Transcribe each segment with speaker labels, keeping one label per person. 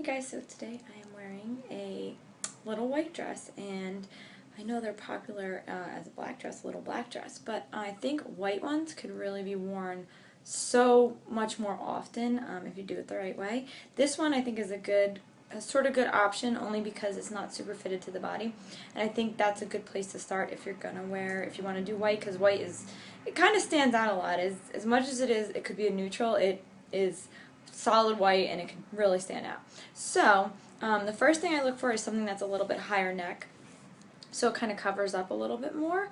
Speaker 1: guys, so today I am wearing a little white dress, and I know they're popular as a black dress, a little black dress, but I think white ones could really be worn so much more often if you do it the right way. This one I think is a sort of good option only because it's not super fitted to the body, and I think that's a good place to start if you're gonna wear, if you want to do white, because white it kind of stands out a lot. As much as it could be a neutral, it is solid white and it can really stand out. So the first thing I look for is something that's a little bit higher neck, so it kind of covers up a little bit more.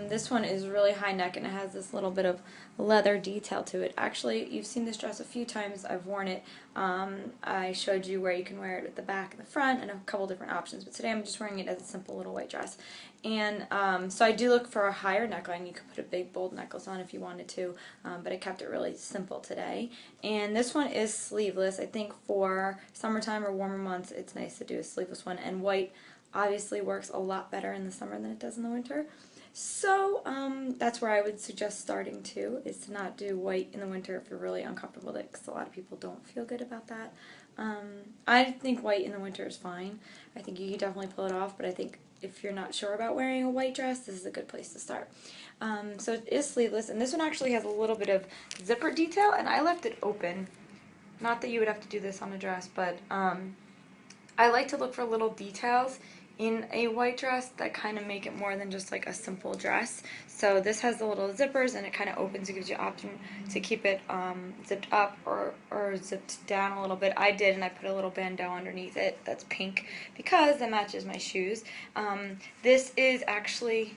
Speaker 1: This one is really high neck and it has this little bit of leather detail to it. Actually, you've seen this dress a few times. I've worn it. I showed you where you can wear it at the back and the front and a couple different options, but today I'm just wearing it as a simple little white dress. And so I do look for a higher neckline. You could put a big bold necklace on if you wanted to, but I kept it really simple today. And this one is sleeveless. I think for summertime or warmer months it's nice to do a sleeveless one, and white obviously works a lot better in the summer than it does in the winter. So that's where I would suggest starting too, is to not do white in the winter if you're really uncomfortable with it, because a lot of people don't feel good about that. I think white in the winter is fine. I think you can definitely pull it off, but I think if you're not sure about wearing a white dress, this is a good place to start. So it is sleeveless, and this one actually has a little bit of zipper detail, and I left it open. Not that you would have to do this on a dress, but I like to look for little details in a white dress that kind of make it more than just like a simple dress. So this has the little zippers, and it kind of opens. It gives you option to keep it zipped up or zipped down a little bit. I did, and I put a little bandeau underneath it that's pink because it matches my shoes. This is actually,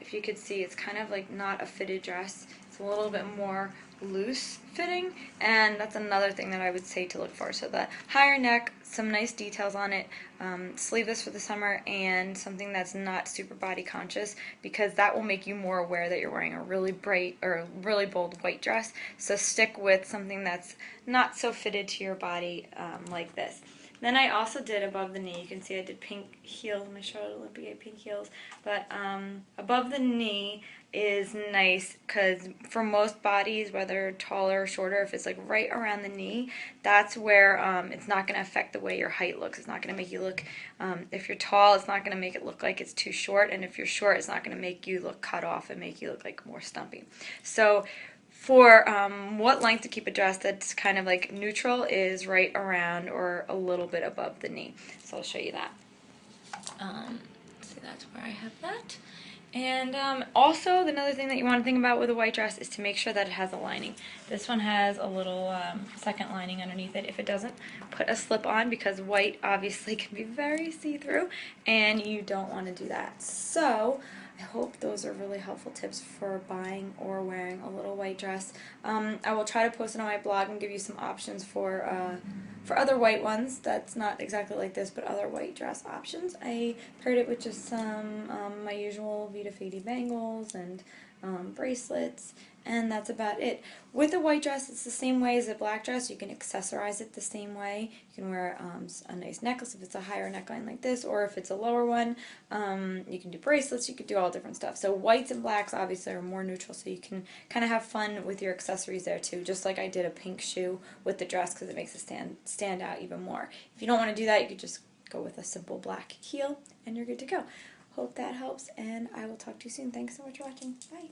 Speaker 1: if you could see, it's kind of like not a fitted dress. It's a little bit more loose fitting, and that's another thing that I would say to look for. So the higher neck, some nice details on it, sleeveless for the summer, and something that's not super body conscious, because that will make you more aware that you're wearing a really bright or really bold white dress. So stick with something that's not so fitted to your body like this. Then I also did above the knee. You can see I did pink heels. My Charlotte Olympia pink heels. But above the knee is nice because for most bodies, whether taller or shorter, if it's like right around the knee, that's where it's not going to affect the way your height looks. It's not going to make you look, if you're tall, it's not going to make it look like it's too short. And if you're short, it's not going to make you look cut off and make you look like more stumpy. So for what length to keep a dress that's kind of like neutral is right around or a little bit above the knee. So I'll show you that. So that's where I have that. And also, another thing that you want to think about with a white dress is to make sure that it has a lining. This one has a little second lining underneath it. If it doesn't, put a slip on, because white obviously can be very see-through, and you don't want to do that. So I hope those are really helpful tips for buying or wearing a little white dress. I will try to post it on my blog and give you some options for other white ones that's not exactly like this, but other white dress options. I paired it with just some my usual Vita Fade bangles and bracelets, and that's about it. With a white dress, it's the same way as a black dress. You can accessorize it the same way. You can wear a nice necklace if it's a higher neckline like this, or if it's a lower one, you can do bracelets. You could do all different stuff. So whites and blacks obviously are more neutral, so you can kind of have fun with your accessories there too, just like I did a pink shoe with the dress because it makes it stand out even more. If you don't want to do that, you could just go with a simple black heel and you're good to go. Hope that helps, and I will talk to you soon. Thanks so much for watching. Bye.